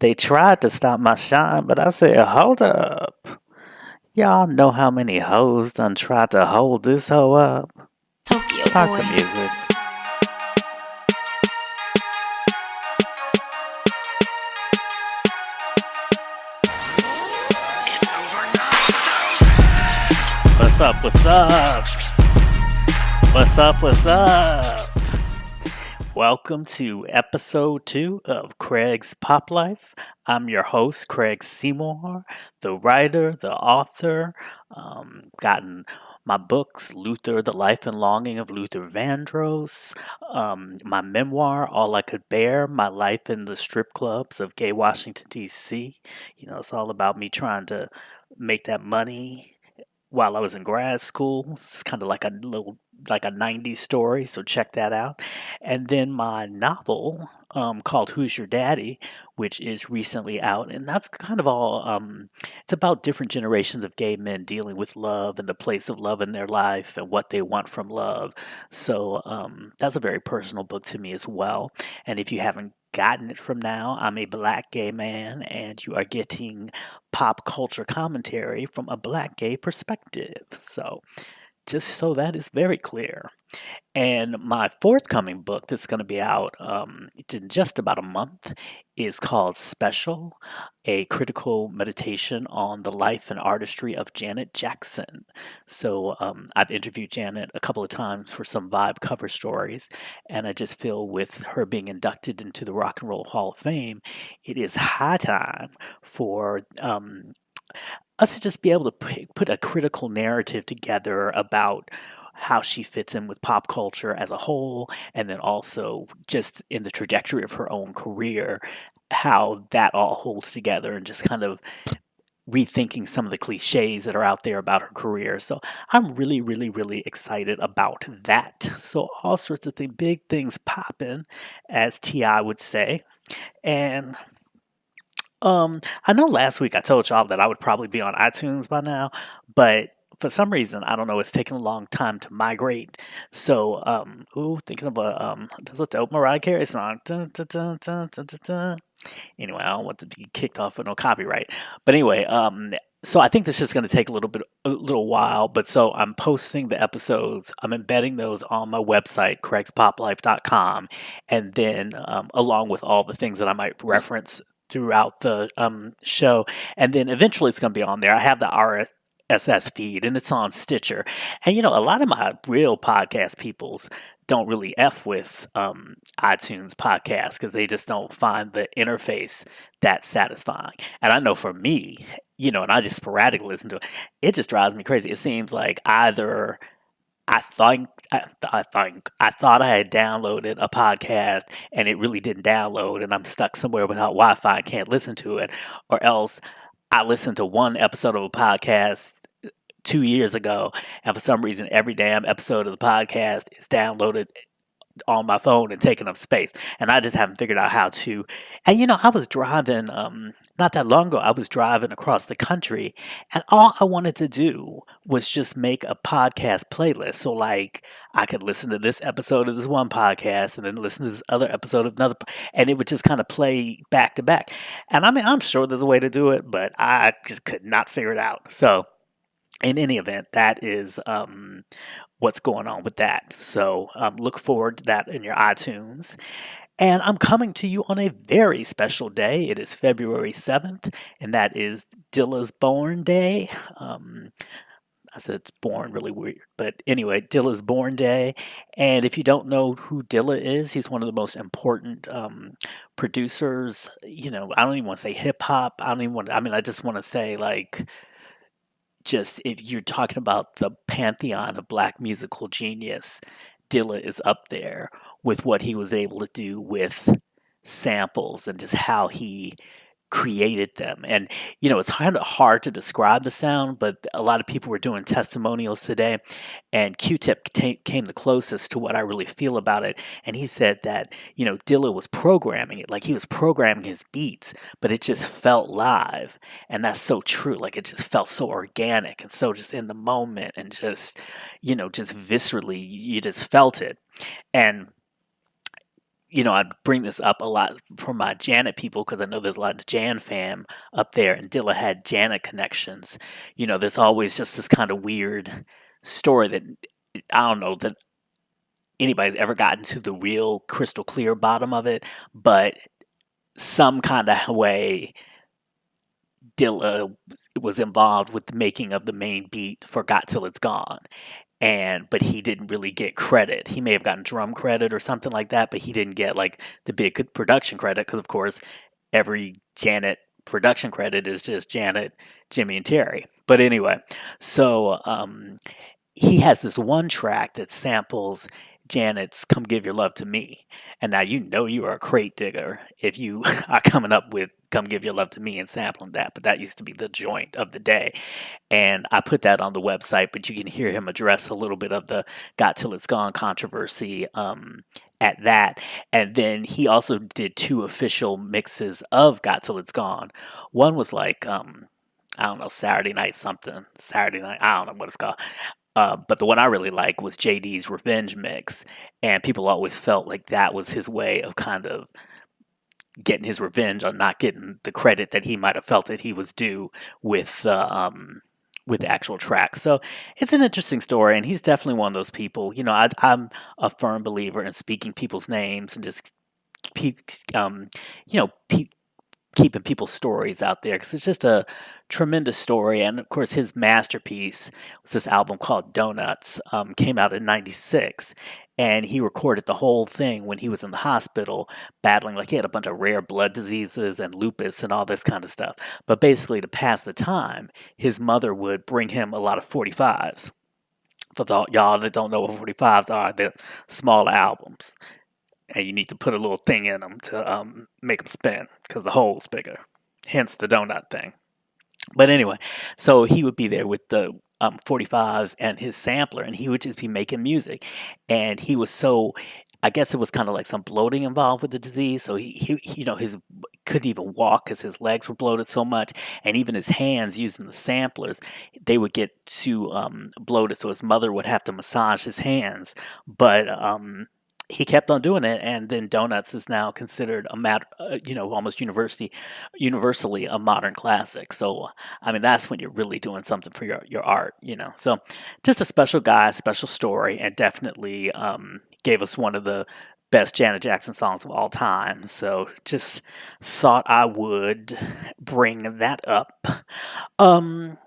They tried to stop my shine, but I said, hold up. Y'all know how many hoes done tried to hold this hoe up? Tokyo Talk boy. the music. What's up, what's up? What's up, what's up? Welcome to episode 2 of Craig's Pop Life. I'm your host, Craig Seymour, the writer, the author. Gotten my books, Luther, The Life and Longing of Luther Vandross, my memoir, All I Could Bear, My Life in the Strip Clubs of Gay Washington, D.C. You know, it's all about me trying to make that money while I was in grad school. It's kind of like a 90s story, so check that out. And then my novel called Who's Your Daddy, which is recently out. And that's kind of all, it's about different generations of gay men dealing with love and the place of love in their life and what they want from love. So that's a very personal book to me as well. And if you haven't gotten it from now, I'm a black gay man, and you are getting pop culture commentary from a black gay perspective. So, just so that is very clear. And my forthcoming book that's going to be out in just about a month is called Special, a critical meditation on the life and artistry of Janet Jackson. So I've interviewed Janet a couple of times for some Vibe cover stories, and I just feel with her being inducted into the Rock and Roll Hall of Fame, it is high time for us to just be able to put a critical narrative together about how she fits in with pop culture as a whole, and then also just in the trajectory of her own career, how that all holds together, and just kind of rethinking some of the cliches that are out there about her career. So I'm really, really, really excited about that. So all sorts of big things popping, as Ti would say. And I know last week I told y'all that I would probably be on iTunes by now, but for some reason, I don't know, it's taken a long time to migrate. So, thinking of there's a dope Mariah Carey song. Dun, dun, dun, dun, dun, dun, dun. Anyway, I don't want to be kicked off for no copyright. But anyway, so I think this is going to take a little while. But so I'm posting the episodes. I'm embedding those on my website, craigspoplife.com, and then along with all the things that I might reference throughout the show, and then eventually it's going to be on there. I have the RSS feed, and it's on Stitcher. And you know, a lot of my real podcast peoples don't really f with iTunes podcasts because they just don't find the interface that satisfying. And I know for me, you know, and I just sporadically listen to it, it just drives me crazy. It seems like either I thought I had downloaded a podcast and it really didn't download, and I'm stuck somewhere without Wi-Fi and can't listen to it, or else I listened to one episode of a podcast 2 years ago, and for some reason, every damn episode of the podcast is downloaded on my phone and taking up space. And I just haven't figured out how to. And you know, I was driving not that long ago. I was driving across the country, and all I wanted to do was just make a podcast playlist. So like I could listen to this episode of this one podcast and then listen to this other episode of another, and it would just kind of play back to back. And I mean, I'm sure there's a way to do it, but I just could not figure it out. So in any event, that is what's going on with that. So look forward to that in your iTunes. And I'm coming to you on a very special day. It is February 7th, and that is Dilla's Born Day. I said it's born really weird, but anyway, Dilla's Born Day. And if you don't know who Dilla is, he's one of the most important producers. You know, I don't even want to say hip hop. I don't even want. I mean, I just want to say like just if you're talking about the pantheon of black musical genius, Dilla is up there with what he was able to do with samples and just how he created them. And you know, it's kind of hard to describe the sound, but a lot of people were doing testimonials today, and Q-Tip came the closest to what I really feel about it. And he said that, you know, Dilla was programming it, like he was programming his beats, but it just felt live. And that's so true. Like it just felt so organic and so just in the moment, and just, you know, just viscerally, you just felt it. And I bring this up a lot for my Janet people because I know there's a lot of Jan fam up there, and Dilla had Janet connections. There's always just this kind of weird story that I don't know that anybody's ever gotten to the real crystal clear bottom of it, but some kind of way Dilla was involved with the making of the main beat for Got Till It's Gone. But he didn't really get credit. He may have gotten drum credit or something like that, but he didn't get like the big production credit because, of course, every Janet production credit is just Janet, Jimmy, and Terry. But anyway, so he has this one track that samples Janet's "Come Give Your Love to Me," and now you are a crate digger if you are coming up with "Come Give Your Love to Me" and sampling that. But that used to be the joint of the day, and I put that on the website. But you can hear him address a little bit of the "Got Till It's Gone" controversy at that. And then he also did two official mixes of "Got Till It's Gone." One was like I don't know, Saturday night something, Saturday night, I don't know what it's called. But the one I really like was JD's Revenge Mix, and people always felt like that was his way of kind of getting his revenge on not getting the credit that he might have felt that he was due with the actual track. So it's an interesting story, and he's definitely one of those people. I'm a firm believer in speaking people's names and just pe- um, you know, pe- keeping people's stories out there because it's just a tremendous story. And of course, his masterpiece was this album called Donuts, came out in '96. And he recorded the whole thing when he was in the hospital battling, like he had a bunch of rare blood diseases and lupus and all this kind of stuff. But basically, to pass the time, his mother would bring him a lot of 45s. For y'all that don't know what 45s are, they're small albums and you need to put a little thing in them to make them spin because the hole's bigger. Hence the donut thing. But anyway, so he would be there with the 45s and his sampler, and he would just be making music. And he was so, I guess it was kind of like some bloating involved with the disease. So his couldn't even walk because his legs were bloated so much, and even his hands using the samplers, they would get too bloated. So his mother would have to massage his hands, but he kept on doing it, and then Donuts is now considered a matter, almost universally a modern classic. So, I mean, that's when you're really doing something for your art. So, just a special guy, special story, and definitely gave us one of the best Janet Jackson songs of all time. So, just thought I would bring that up. Um,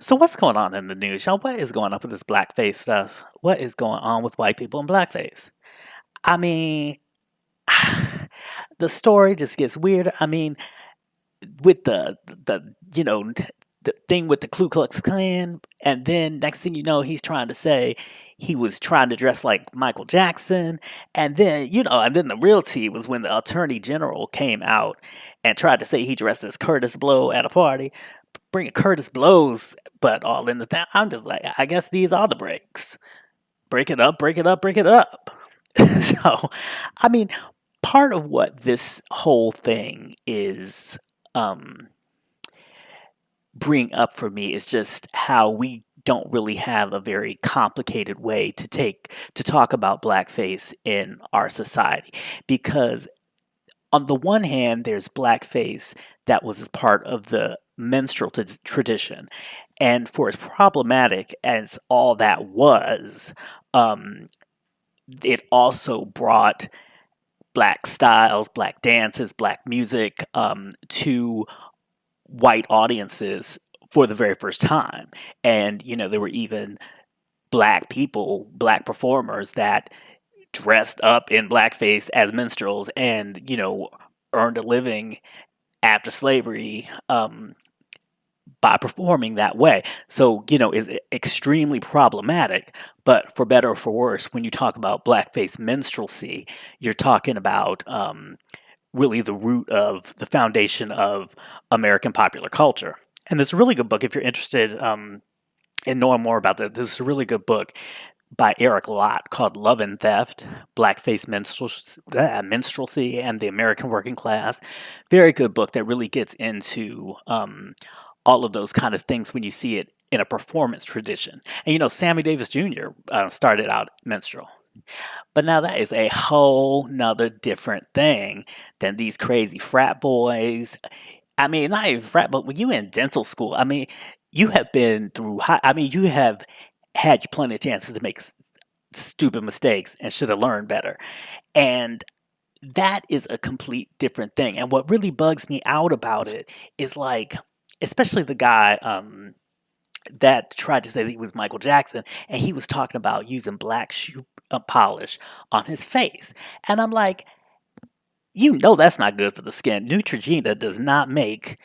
so, what's going on in the news, y'all? What is going on with this blackface stuff? What is going on with white people in blackface? I mean, the story just gets weird. I mean, with the thing with the Ku Klux Klan, and then next thing you know, he's trying to say he was trying to dress like Michael Jackson, and then the real tea was when the Attorney General came out and tried to say he dressed as Curtis Blow at a party, bringing Curtis Blow's butt all in the thing. I'm just like, I guess these are the breaks. Break it up, break it up, break it up. So, I mean, part of what this whole thing is um, bring up for me is just how we don't really have a very complicated way to talk about blackface in our society, because on the one hand there's blackface that was as part of the menstrual tradition, and for as problematic as all that was, um, it also brought black styles, black dances, black music to white audiences for the very first time. And, there were even black people, black performers that dressed up in blackface as minstrels and, earned a living after slavery by performing that way. So, is extremely problematic. But for better or for worse, when you talk about blackface minstrelsy, you're talking about really the root of the foundation of American popular culture. And there's a really good book if you're interested in knowing more about that. This is a really good book by Eric Lott called Love and Theft, Blackface Minstrelsy and the American Working Class. Very good book that really gets into all of those kind of things when you see it in a performance tradition. And Sammy Davis Jr. Started out minstrel. But now that is a whole nother different thing than these crazy frat boys. I mean, not even frat, but when you in dental school, I mean, you have been through high, I mean, you have had plenty of chances to make stupid mistakes and should have learned better. And that is a complete different thing. And what really bugs me out about it is like, especially the guy that tried to say that he was Michael Jackson, and he was talking about using black shoe polish on his face. And I'm like, you know, that's not good for the skin. Neutrogena does not make,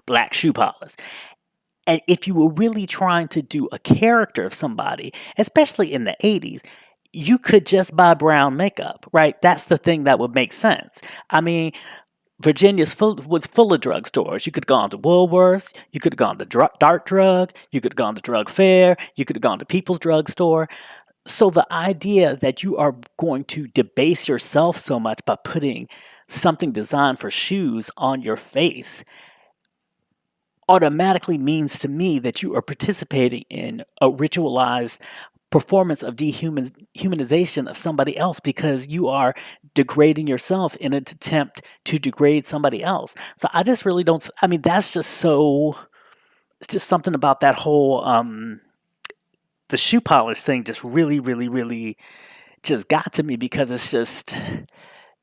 black shoe polish. And if you were really trying to do a character of somebody, especially in the 80s, you could just buy brown makeup, right? That's the thing that would make sense. I mean, was full of drugstores. You could have gone to Woolworths, you could have gone to Dart Drug, you could have gone to Drug Fair, you could have gone to People's Drugstore. So the idea that you are going to debase yourself so much by putting something designed for shoes on your face automatically means to me that you are participating in a ritualized performance of dehumanization of somebody else because you are degrading yourself in an attempt to degrade somebody else. So I just really don't. I mean, that's just so. It's just something about that whole the shoe polish thing just really, really, really just got to me because it's just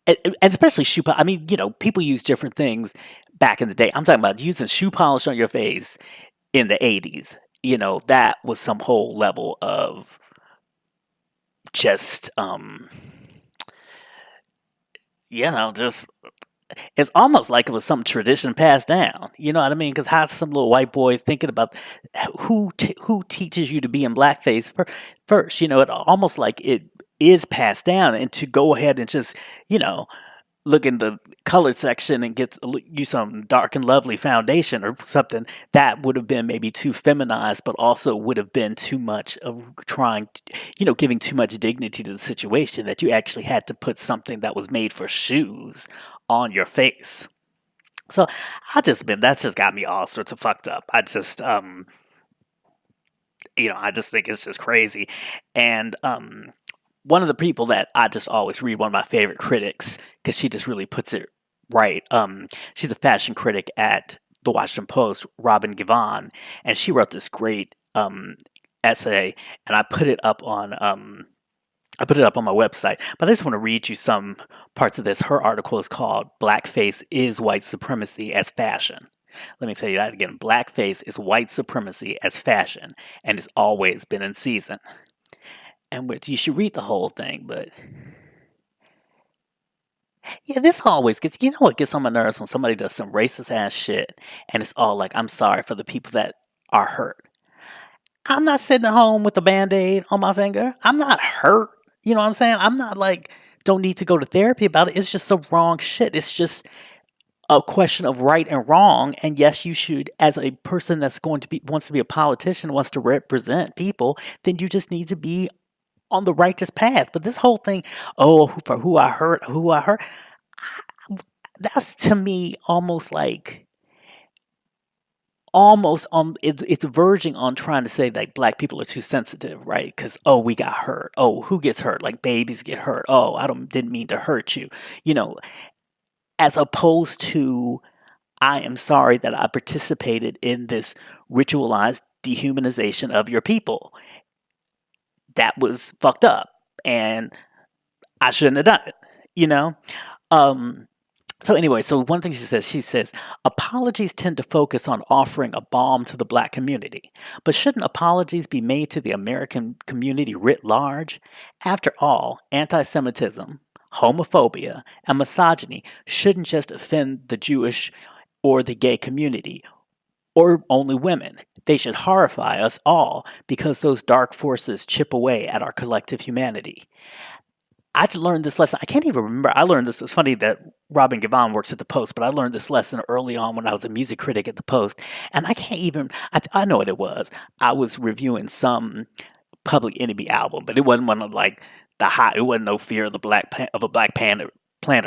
and especially I mean, people use different things back in the day. I'm talking about using shoe polish on your face in the 80s. That was some whole level of just just it's almost like it was some tradition passed down. You know what I mean? Because how's some little white boy thinking about who teaches you to be in blackface first? It almost like it is passed down, and to go ahead and just you know look in the colored section and use some dark and lovely foundation or something that would have been maybe too feminized, but also would have been too much of trying, giving too much dignity to the situation that you actually had to put something that was made for shoes on your face. So that's just got me all sorts of fucked up. I just think it's just crazy. And one of the people that I just always read, one of my favorite critics, because she just really puts it right. She's a fashion critic at the Washington Post, Robin Givhan, and she wrote this great essay, and I put it up on my website. But I just want to read you some parts of this. Her article is called "Blackface is White Supremacy as Fashion." Let me tell you that again. Blackface is white supremacy as fashion, and it's always been in season. And which you should read the whole thing, but yeah, this always gets, what gets on my nerves when somebody does some racist ass shit and it's all like, I'm sorry for the people that are hurt. I'm not sitting at home with a band aid on my finger. I'm not hurt. You know what I'm saying? I'm not like, don't need to go to therapy about it. It's just some wrong shit. It's just a question of right and wrong. And yes, you should, as a person that's wants to be a politician, wants to represent people, then you just need to be on the righteous path. But this whole thing, oh, for who I hurt, that's to me almost on it's verging on trying to say that black people are too sensitive, right? Because we got hurt. Oh, who gets hurt? Like babies get hurt. Oh, didn't mean to hurt you. You know, as opposed to I am sorry that I participated in this ritualized dehumanization of your people. That was fucked up, and I shouldn't have done it. You know. Um, So anyway, so one thing she says, apologies tend to focus on offering a balm to the black community, but shouldn't apologies be made to the American community writ large? After all, anti-Semitism, homophobia, and misogyny shouldn't just offend the Jewish or the gay community or only women. They should horrify us all because those dark forces chip away at our collective humanity. I learned this lesson. I can't even remember. I learned this. It's funny that Robin Givhan works at the Post, but I learned this lesson early on when I was a music critic at the Post. And I can't even, I know what it was. I was reviewing some Public Enemy album, but it wasn't one of like it wasn't no Fear of the of a Black Plant or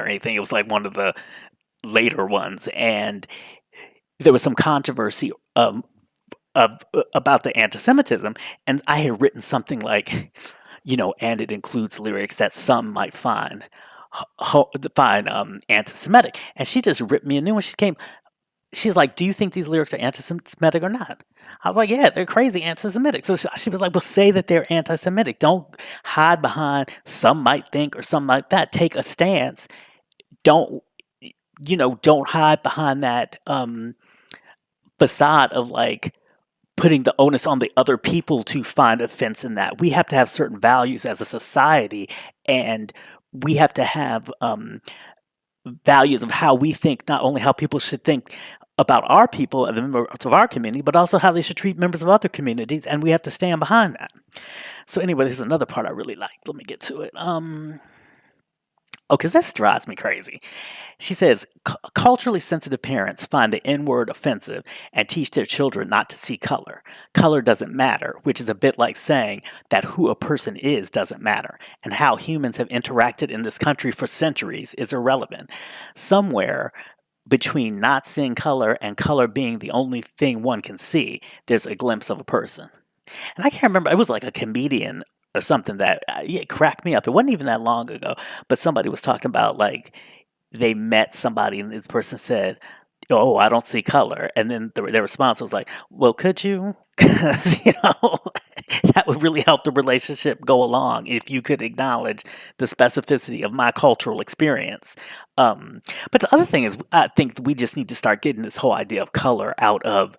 anything. It was like one of the later ones. And there was some controversy of about the anti Semitism. And I had written something like, and it includes lyrics that some might find anti-Semitic. And she just ripped me a new one. She's like, "Do you think these lyrics are anti-Semitic or not?" I was like, "Yeah, they're crazy anti-Semitic." So she was like, "Well, say that they're anti-Semitic. Don't hide behind some might think or something like that. Take a stance. Don't don't hide behind that facade of like putting the onus on the other people to find offense in that. We have to have certain values as a society, and we have to have values of how we think, not only how people should think about our people and the members of our community, but also how they should treat members of other communities, and we have to stand behind that." So anyway, this is another part I really like. Let me get to it. Because this drives me crazy. She says, Culturally sensitive parents find the N word offensive and teach their children not to see color. Color doesn't matter, which is a bit like saying that who a person is doesn't matter, and how humans have interacted in this country for centuries is irrelevant. Somewhere between not seeing color and color being the only thing one can see, there's a glimpse of a person. And I can't remember, it was like a comedian or something that it cracked me up. It wasn't even that long ago, but somebody was talking about like they met somebody and this person said, "Oh, I don't see color." And then their response was like, "Well, could you?" Because, that would really help the relationship go along if you could acknowledge the specificity of my cultural experience. But the other thing is, I think we just need to start getting this whole idea of color out of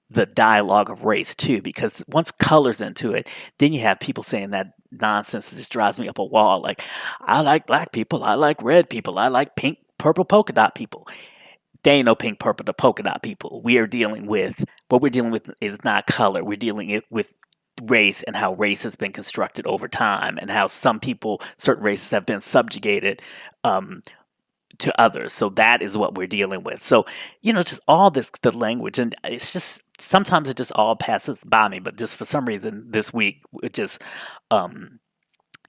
the dialogue of race too, because once color's into it, then you have people saying that nonsense that just drives me up a wall. Like, I like black people, I like red people, I like pink, purple polka dot people. They ain't no pink, purple, the polka dot people. We are dealing with what we're dealing with is not color. We're dealing with race and how race has been constructed over time, and how some people, certain races, have been subjugated to others. So that is what we're dealing with. So, just all this, the language, and it's just sometimes it just all passes by me, but just for some reason this week it just um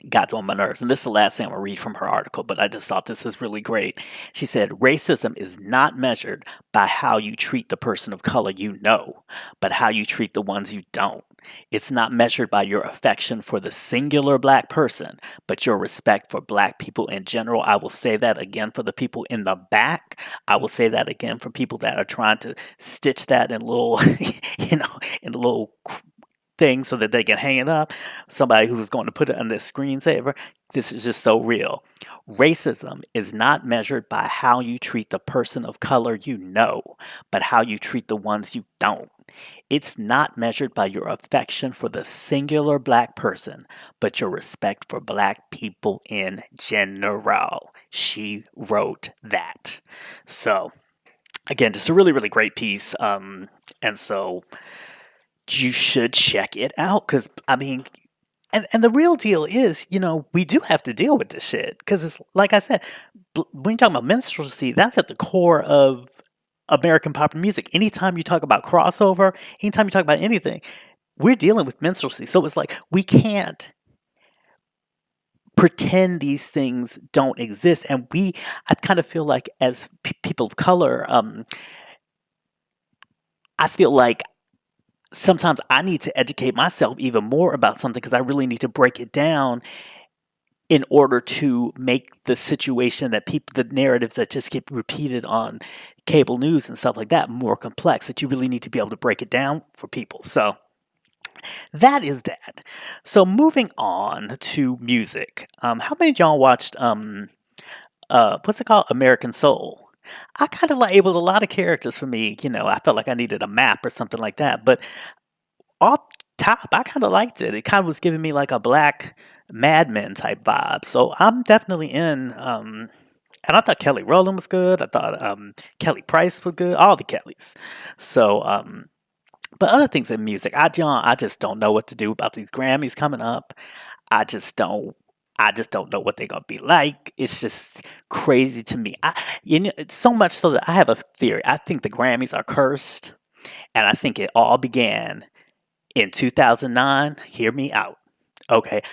got on my nerves. And this is the last thing I'm going to read from her article, but I just thought this is really great. She said, "Racism is not measured by how you treat the person of color you know, but how you treat the ones you don't. It's not measured by your affection for the singular black person, but your respect for black people in general." I will say that again for the people in the back. I will say that again for people that are trying to stitch that in little, in a little thing so that they can hang it up. Somebody who's going to put it on their screensaver. This is just so real. Racism is not measured by how you treat the person of color you know, but how you treat the ones you don't. It's not measured by your affection for the singular black person, but your respect for black people in general. She wrote that. So, again, just a really, really great piece. And so you should check it out because, I mean, and the real deal is, we do have to deal with this shit because it's like I said, when you talk about minstrelsy, that's at the core of American pop music. Anytime you talk about crossover, anytime you talk about anything, we're dealing with minstrelsy. So it's like we can't pretend these things don't exist. And I kind of feel like as people of color, I feel like sometimes I need to educate myself even more about something because I really need to break it down in order to make the situation that the narratives that just get repeated on cable news and stuff like that more complex, that you really need to be able to break it down for people. So that is that. So moving on to music. How many of y'all watched what's it called? American Soul. I kind of like, it was a lot of characters for me. I felt like I needed a map or something like that. But off top, I kind of liked it. It kind of was giving me like a black Mad Men type vibe. So I'm definitely in. And I thought Kelly Rowland was good. I thought Kelly Price was good. All the Kellys. So, but other things in music, I just don't know what to do about these Grammys coming up. I just don't. I just don't know what they're gonna be like. It's just crazy to me. It's so much so that I have a theory. I think the Grammys are cursed, and I think it all began in 2009. Hear me out. Okay.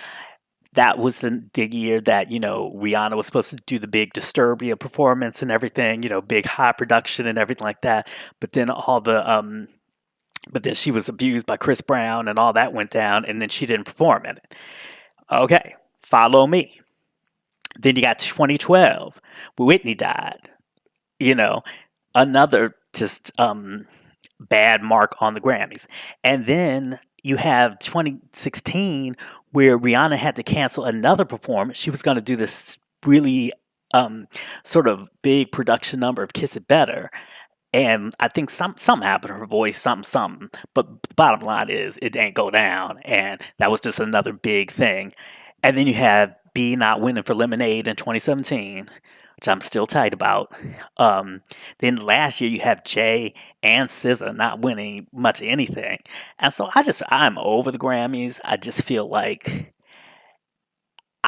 That was the year that, Rihanna was supposed to do the big Disturbia performance and everything, big high production and everything like that. But then but then she was abused by Chris Brown and all that went down, and then she didn't perform in it. Okay, follow me. Then you got 2012, Whitney died. You know, another just bad mark on the Grammys. And then you have 2016 where Rihanna had to cancel another performance. She was going to do this really um, sort of big production number of Kiss It Better. And I think something happened to her voice, something. But bottom line is, it didn't go down, and that was just another big thing. And then you have B not winning for Lemonade in 2017, which I'm still tight about. Um, then last year you have Jay and SZA not winning much of anything, and so I'm over the Grammys. I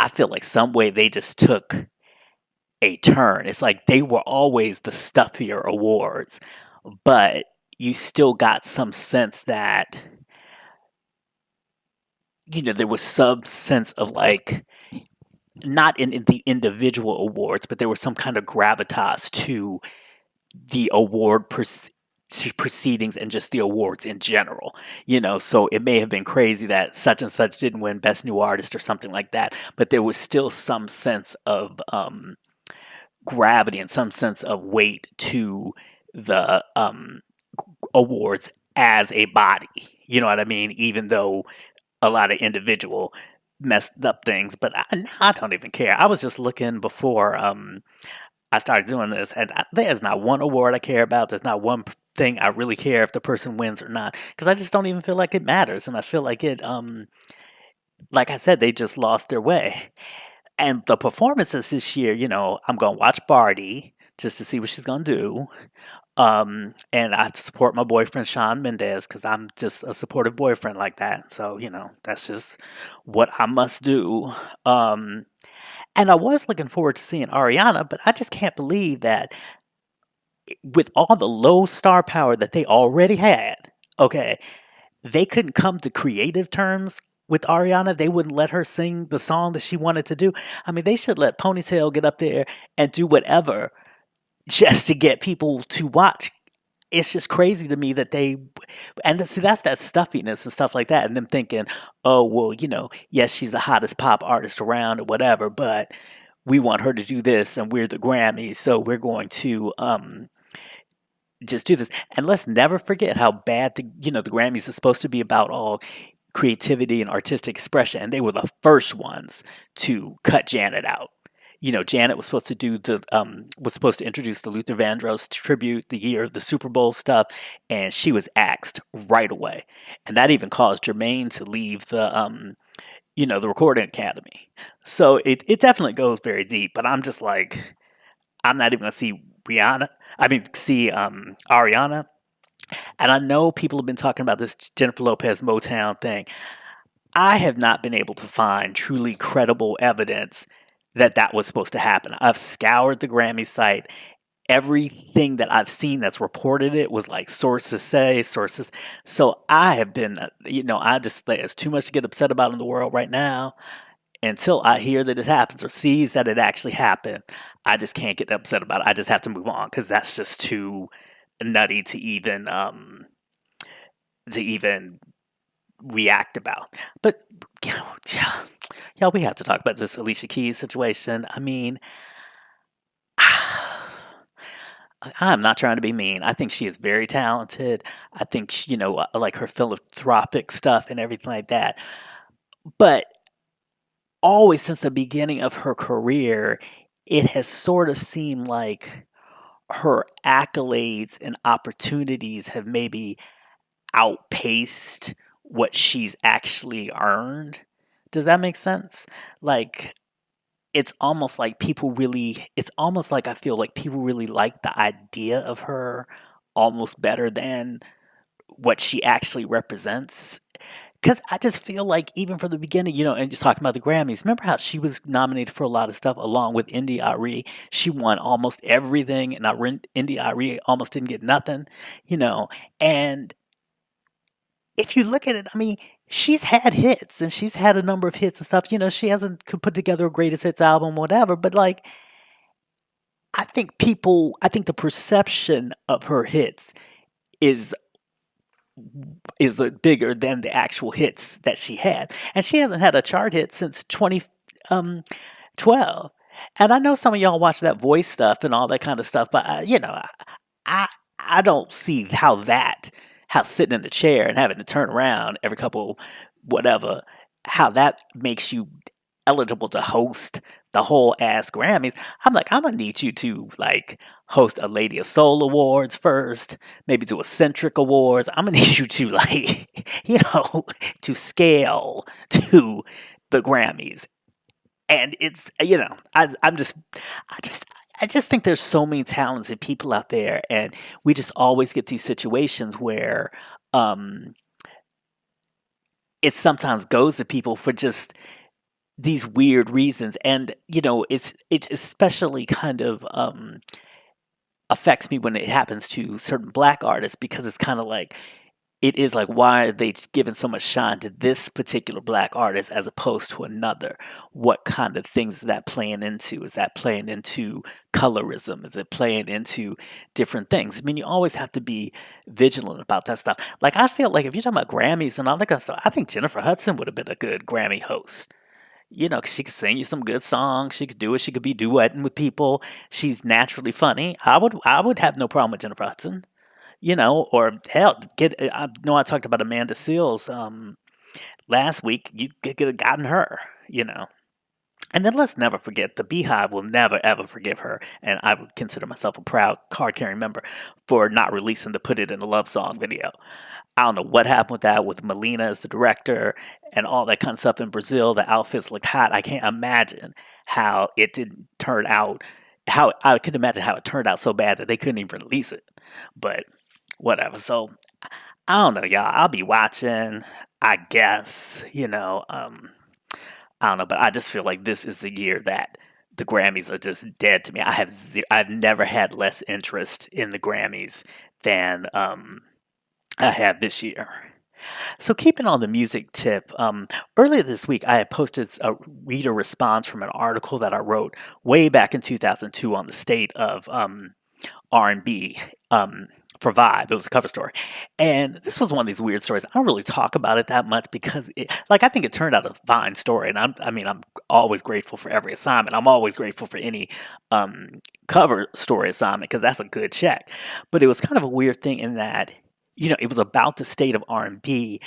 feel like some way they just took a turn. It's like they were always the stuffier awards, but you still got some sense that there was some sense of like not in the individual awards, but there was some kind of gravitas to the proceedings and just the awards in general. So it may have been crazy that such and such didn't win Best New Artist or something like that, but there was still some sense of gravity and some sense of weight to the awards as a body. You know what I mean? Even though a lot of individual messed up things, but I don't even care. I was just looking before I started doing this, and there's not one award I care about. There's not one thing I really care if the person wins or not, because I just don't even feel like it matters, and I feel like like I said, they just lost their way. And the performances this year, I'm gonna watch Barty just to see what she's gonna do. And I support my boyfriend Shawn Mendes because I'm just a supportive boyfriend like that. So, that's just what I must do. Um, and I was looking forward to seeing Ariana, but I just can't believe that with all the low star power that they already had, okay, they couldn't come to creative terms with Ariana. They wouldn't let her sing the song that she wanted to do. I mean, they should let Ponytail get up there and do whatever just to get people to watch. It's just crazy to me that see, that's that stuffiness and stuff like that, and them thinking, oh, well, yes, she's the hottest pop artist around or whatever, but we want her to do this, and we're the Grammys, so we're going to just do this. And let's never forget how bad the Grammys is supposed to be about all creativity and artistic expression, and they were the first ones to cut Janet out. Janet was supposed to introduce the Luther Vandross tribute the year of the Super Bowl stuff, and she was axed right away. And that even caused Jermaine to leave the Recording Academy. So it definitely goes very deep, but I'm just like, I'm not even gonna see Ariana. And I know people have been talking about this Jennifer Lopez Motown thing. I have not been able to find truly credible evidence that that was supposed to happen. I've scoured the Grammy site. Everything that I've seen that's reported it was like sources say, sources. So I have been, I just there's too much to get upset about in the world right now. Until I hear that it happens or sees that it actually happened, I just can't get upset about it. I just have to move on because that's just too nutty to even react about. But y'all, we have to talk about this Alicia Keys situation. I mean, I'm not trying to be mean. I think she is very talented. I think I like her philanthropic stuff and everything like that. But always since the beginning of her career, it has sort of seemed like her accolades and opportunities have maybe outpaced what she's actually earned. Does that make sense? Like, it's almost like I feel like people really like the idea of her almost better than what she actually represents. Because I just feel like even from the beginning, and just talking about the Grammys, remember how she was nominated for a lot of stuff along with Indy Ari? She won almost everything, and Indy Ari almost didn't get nothing, you know. And if you look at it, I mean, she's had hits and she's had a number of hits and stuff. She hasn't could put together a greatest hits album, whatever. But like, I think the perception of her hits is is bigger than the actual hits that she had. And she hasn't had a chart hit since 2012. And I know some of y'all watch that voice stuff and all that kind of stuff, but I I don't see how sitting in the chair and having to turn around every couple whatever, how that makes you eligible to host the whole ass Grammys. I'm like, I'm gonna need you to like host a Lady of Soul Awards first, maybe do a Centric Awards. I'm gonna need you to like, to scale to the Grammys. And it's I just I just think there's so many talented people out there, and we just always get these situations where um it sometimes goes to people for just these weird reasons. And it especially kind of affects me when it happens to certain black artists, because it's kind of like it is like, why are they giving so much shine to this particular black artist as opposed to another? What kind of things is that playing into? Is that playing into colorism? Is it playing into different things? I mean, you always have to be vigilant about that stuff. Like, I feel like if you're talking about Grammys and all that kind of stuff, I think Jennifer Hudson would have been a good Grammy host. 'Cause she could sing you some good songs. She could do it. She could be duetting with people. She's naturally funny. I would have no problem with Jennifer Hudson. Or hell, I know I talked about Amanda Seales last week. You could have gotten her. You know. And then let's never forget, the Beehive will never ever forgive her, and I would consider myself a proud card carrying member for not releasing the "Put It in a Love Song" video. I don't know what happened with that, with Melina as the director and all that kind of stuff in Brazil. The outfits looked hot. I can't imagine how it didn't turn out. How I could imagine how it turned out so bad that they couldn't even release it. But whatever. So I don't know, y'all. I'll be watching. I guess I don't know, but I just feel like this is the year that the Grammys are just dead to me. I've never had less interest in the Grammys than I have this year. So keeping on the music tip, earlier this week I had posted a reader response from an article that I wrote way back in 2002 on the state of R&B for Vibe. It was a cover story, and this was one of these weird stories. I don't really talk about it that much because, I think it turned out a fine story, and I'm always grateful for every assignment. I'm always grateful for any cover story assignment because that's a good check. But it was kind of a weird thing in that it was about the state of R&B,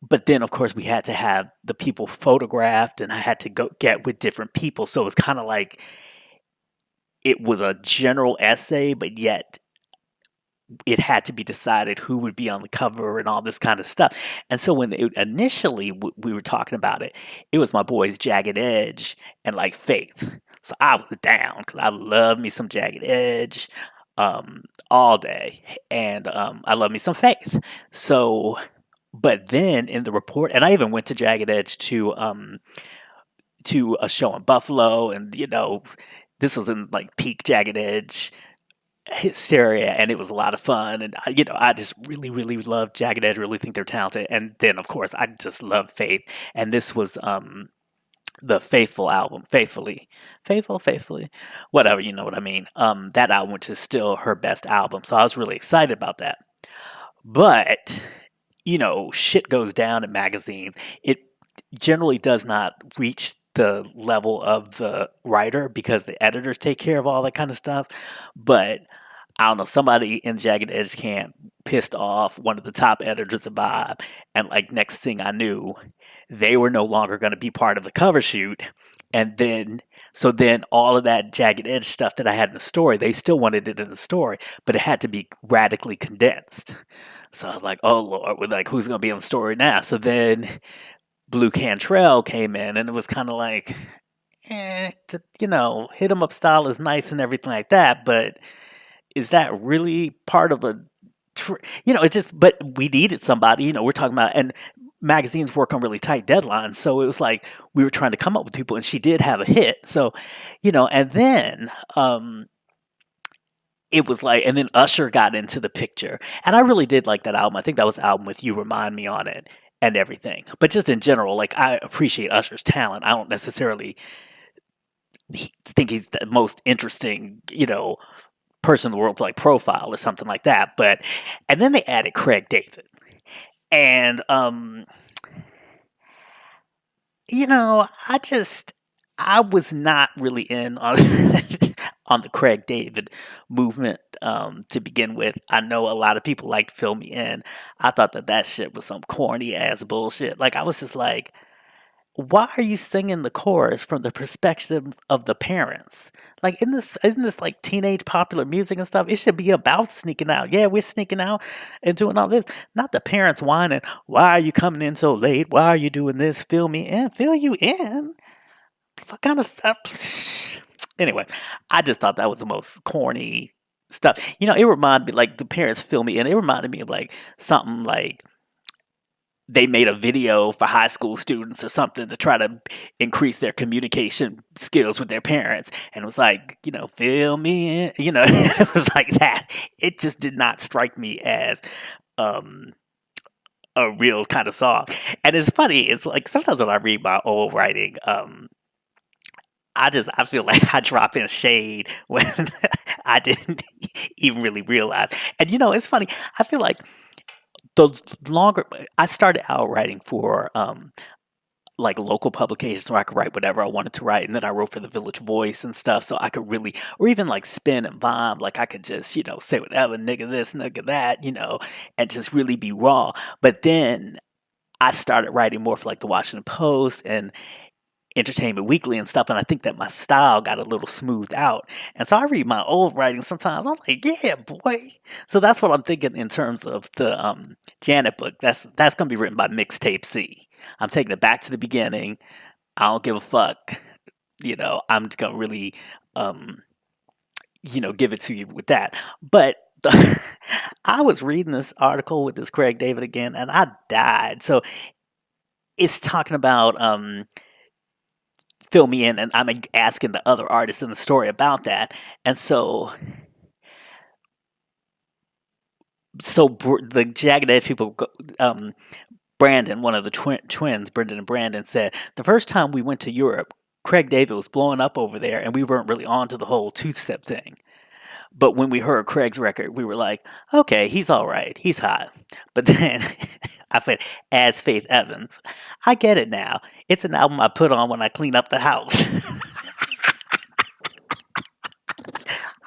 but then of course we had to have the people photographed, and I had to go get with different people, so it was kind of like it was a general essay, but yet it had to be decided who would be on the cover and all this kind of stuff. And so when initially we were talking about it, it was my boys Jagged Edge and like Faith. So I was down because I love me some Jagged Edge all day, and I love me some Faith. So, but then in the report, and I even went to Jagged Edge to a show in Buffalo, and this was in like peak Jagged Edge hysteria, and it was a lot of fun. And I just really really love Jagged Edge, really think they're talented. And then of course I just love Faith, and this was the Faithful album, faithfully, whatever, you know what I mean. That album, which is still her best album, so I was really excited about that. But shit goes down in magazines. It generally does not reach the level of the writer because the editors take care of all that kind of stuff. But I don't know, somebody in Jagged Edge camp pissed off one of the top editors of Vibe, and like next thing I knew, they were no longer going to be part of the cover shoot. And then all of that Jagged Edge stuff that I had in the story, they still wanted it in the story, but it had to be radically condensed. So I was like, oh Lord, we're like, who's going to be in the story now? So then Blue Cantrell came in, and it was kind of like, hit 'em up style is nice and everything like that, but is that really part of a, it just, but we needed somebody, we're talking about, and magazines work on really tight deadlines. So it was like we were trying to come up with people, and she did have a hit. So, and then it was like, and then Usher got into the picture, and I really did like that album. I think that was the album with "You Remind Me" on it and everything. But just in general, like, I appreciate Usher's talent. I don't necessarily think he's the most interesting, person in the world to like profile or something like that. But and then they added Craig David. And I was not really in on on the Craig David movement to begin with. I know a lot of people like to fill me in. I thought that shit was some corny ass bullshit. Like I was just like, why are you singing the chorus from the perspective of the parents? Like isn't this like teenage popular music and stuff? It should be about sneaking out. Yeah, we're sneaking out and doing all this. Not the parents whining, why are you coming in so late? Why are you doing this? Fill me in. Fill you in? What kind of stuff? Anyway, I just thought that was the most corny stuff. It reminded me like the parents fill me in. It reminded me of like something like they made a video for high school students or something to try to increase their communication skills with their parents. And it was like, fill me in, it was like that. It just did not strike me as um, a real kind of song. And it's funny, it's like sometimes when I read my old writing, I feel like I drop in shade when I didn't even really realize. And it's funny, I feel like the longer I started out writing for like local publications where I could write whatever I wanted to write, and then I wrote for the Village Voice and stuff, so I could really, or even like Spin and Vibe, like I could just say whatever, nigga this, nigga that, and just really be raw. But then I started writing more for like the Washington Post and Entertainment Weekly and stuff, and I think that my style got a little smoothed out. And so I read my old writing sometimes. I'm like, yeah, boy. So that's what I'm thinking in terms of the Janet book. That's gonna be written by Mixtape C. I'm taking it back to the beginning. I don't give a fuck. I'm just gonna really give it to you with that. But I was reading this article with this Craig David again, and I died. So it's talking about fill me in, and I'm asking the other artists in the story about that. And the Jagged Edge people, Brandon, one of the twins, Brendan and Brandon, said the first time we went to Europe, Craig David was blowing up over there, and we weren't really on to the whole two-step thing. But when we heard Craig's record, we were like, okay, he's all right. He's hot. But then I put As Faith Evans. I get it now. It's an album I put on when I clean up the house.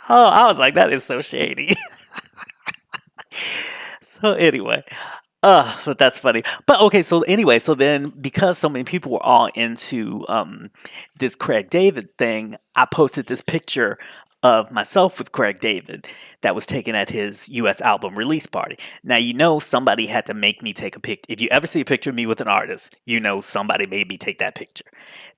Oh, I was like, that is so shady. So anyway, but that's funny. But okay, so anyway, so then because so many people were all into this Craig David thing, I posted this picture of myself with Craig David that was taken at his US album release party. Now somebody had to make me take a picture. If you ever see a picture of me with an artist, somebody made me take that picture.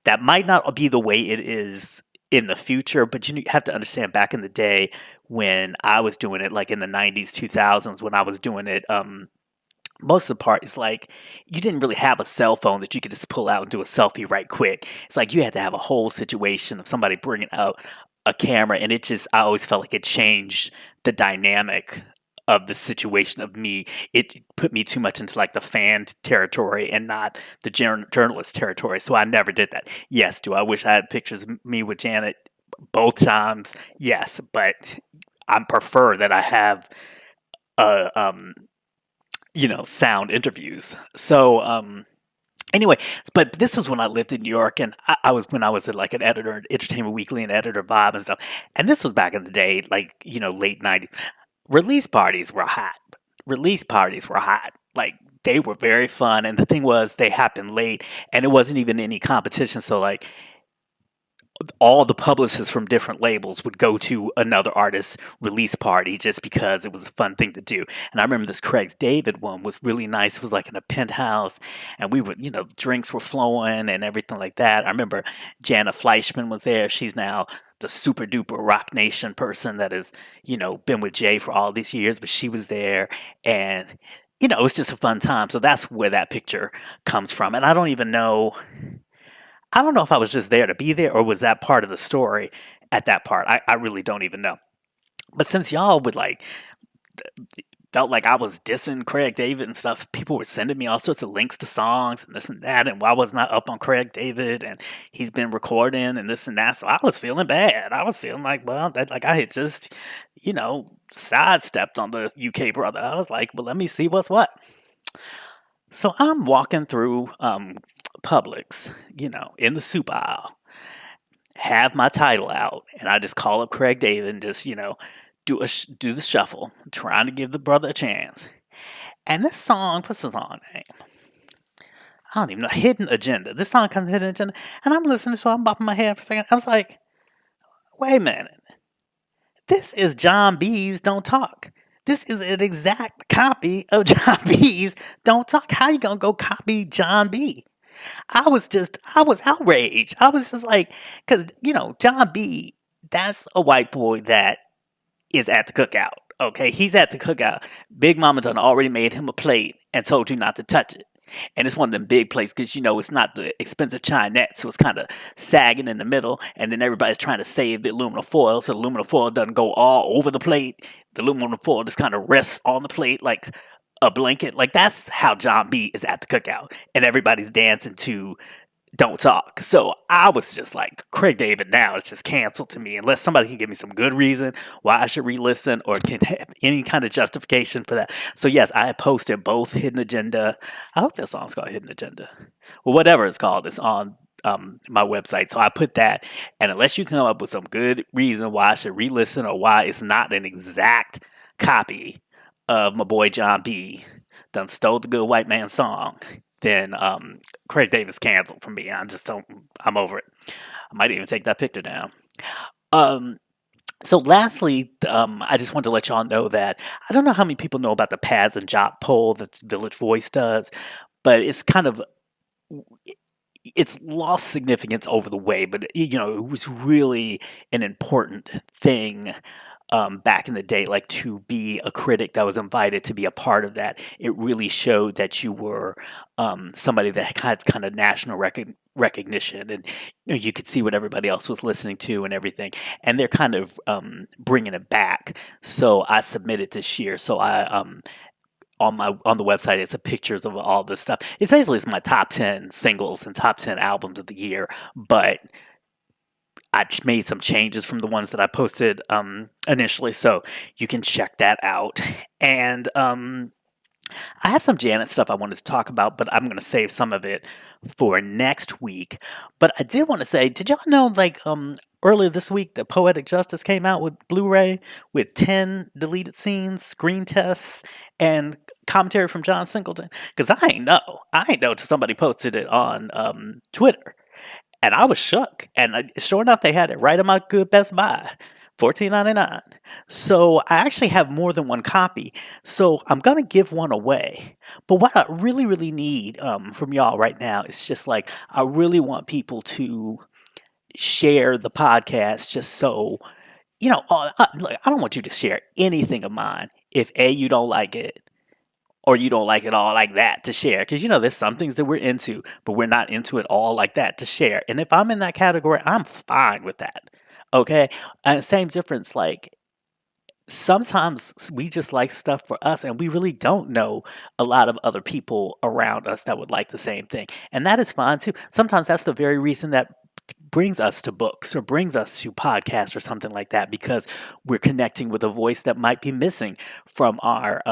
That might not be the way it is in the future, but you have to understand back in the day when I was doing it, like in the 90s, 2000s, when I was doing it, most of the part is like you didn't really have a cell phone that you could just pull out and do a selfie right quick. It's like you had to have a whole situation of somebody bringing out a camera, and I always felt like it changed the dynamic of the situation of me. It put me too much into like the fan territory and not the journalist territory. So I never did that. Yes, do I wish I had pictures of me with Janet both times? Yes, but I prefer that I have a sound interviews. So anyway, but this was when I lived in New York, and I was when I was like an editor at Entertainment Weekly and editor Vibe and stuff. And this was back in the day, like late '90s. Release parties were hot. Release parties were hot. Like they were very fun, and the thing was they happened late, and it wasn't even any competition. So like all the publicists from different labels would go to another artist's release party just because it was a fun thing to do. And I remember this Craig David one was really nice. It was like in a penthouse, and we were, drinks were flowing and everything like that. I remember Jana Fleischman was there. She's now the super duper Rock Nation person that has, been with Jay for all these years, but she was there, and it was just a fun time. So that's where that picture comes from. And I don't know if I was just there to be there or was that part of the story at that part. I really don't even know. But since y'all would like felt like I was dissing Craig David and stuff, people were sending me all sorts of links to songs and this and that, and why wasn't I up on Craig David, and he's been recording and this and that. So I was feeling bad. I was feeling like, well, like I had just, sidestepped on the UK brother. I was like, well, let me see what's what. So I'm walking through Publix, in the soup aisle, have my title out, and I just call up Craig David and just, do the shuffle, trying to give the brother a chance. And this song, what's the song name? I don't even know. Hidden Agenda. This song comes Hidden Agenda, and I'm listening, so I'm bopping my head for a second. I was like, wait a minute. This is John B's Don't Talk. This is an exact copy of John B's Don't Talk. How you gonna go copy John B? I was outraged. I was just like, because, John B, that's a white boy that is at the cookout. Okay, he's at the cookout. Big Mama done already made him a plate and told you not to touch it. And it's one of them big plates because it's not the expensive Chinette, so it's kind of sagging in the middle. And then everybody's trying to save the aluminum foil, so the aluminum foil doesn't go all over the plate. The aluminum foil just kind of rests on the plate like a blanket. Like that's how John B is at the cookout, and everybody's dancing to Don't Talk. So I was just like, Craig David now is just canceled to me unless somebody can give me some good reason why I should re-listen or can have any kind of justification for that. So yes, I have posted both Hidden Agenda. I hope that song's called Hidden Agenda. Well, whatever it's called, it's on my website. So I put that, and unless you come up with some good reason why I should re-listen or why it's not an exact copy of my boy John B. done stole the good white man song, then Craig Davis canceled for me. I just don't. I'm over it. I might even take that picture down. Um, so lastly, I just want to let y'all know that I don't know how many people know about the Pads and Jot poll that Village Voice does, but it's lost significance over the way. But it was really an important thing back in the day, like to be a critic that was invited to be a part of that. It really showed that you were somebody that had kind of national recognition, and you could see what everybody else was listening to and everything. And they're kind of bringing it back. So I submitted this year. So I on the website, it's a pictures of all this stuff. It's my top 10 singles and top 10 albums of the year, but I made some changes from the ones that I posted initially, so you can check that out. And I have some Janet stuff I wanted to talk about, but I'm going to save some of it for next week. But I did want to say, did y'all know, like, earlier this week, the Poetic Justice came out with Blu-ray with 10 deleted scenes, screen tests, and commentary from John Singleton? Because I ain't know. I ain't know till somebody posted it on Twitter. And I was shook. And sure enough, they had it right in my good Best Buy, $14.99. So I actually have more than one copy. So I'm gonna give one away. But what I really, really need from y'all right now is just like, I really want people to share the podcast, just so look, I don't want you to share anything of mine if you don't like it, or you don't like it all like that to share. Because, there's some things that we're into, but we're not into it all like that to share. And if I'm in that category, I'm fine with that. Okay? And same difference, like, sometimes we just like stuff for us, and we really don't know a lot of other people around us that would like the same thing. And that is fine too. Sometimes that's the very reason that brings us to books or brings us to podcasts or something like that, because we're connecting with a voice that might be missing from our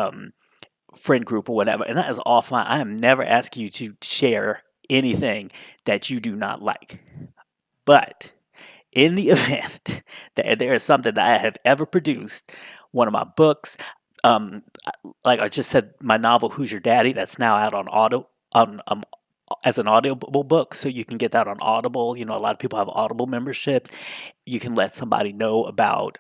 friend group or whatever. And that is all fine. I am never asking you to share anything that you do not like. But in the event that there is something that I have ever produced, one of my books, like I just said, my novel "Who's Your Daddy," that's now out on as an audible book, so you can get that on Audible. A lot of people have Audible memberships. You can let somebody know about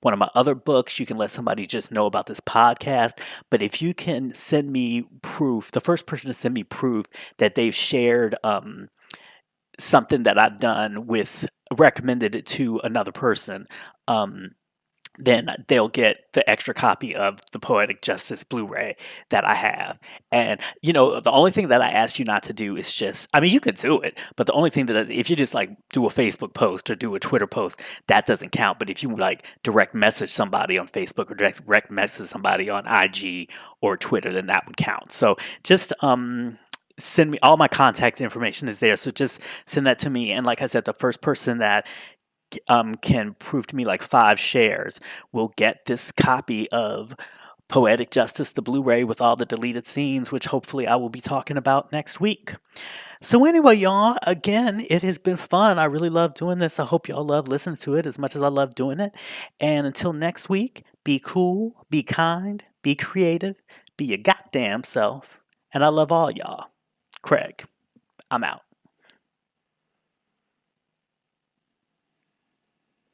one of my other books. You can let somebody just know about this podcast. But if you can send me proof, the first person to send me proof that they've shared something that I've done with, recommended it to another person, then they'll get the extra copy of the Poetic Justice Blu-ray that I have. And, the only thing that I ask you not to do is just, I mean, you could do it, but the only thing that, if you just like do a Facebook post or do a Twitter post, that doesn't count. But if you like direct message somebody on Facebook or direct message somebody on IG or Twitter, then that would count. So just, send me, all my contact information is there. So just send that to me. And like I said, the first person that can prove to me like 5 shares will get this copy of Poetic Justice, the Blu-ray with all the deleted scenes, which hopefully I will be talking about next week. So anyway, y'all, again, it has been fun. I really love doing this. I hope y'all love listening to it as much as I love doing it. And until next week, be cool, be kind, be creative, be your goddamn self. And I love all y'all. Craig, I'm out.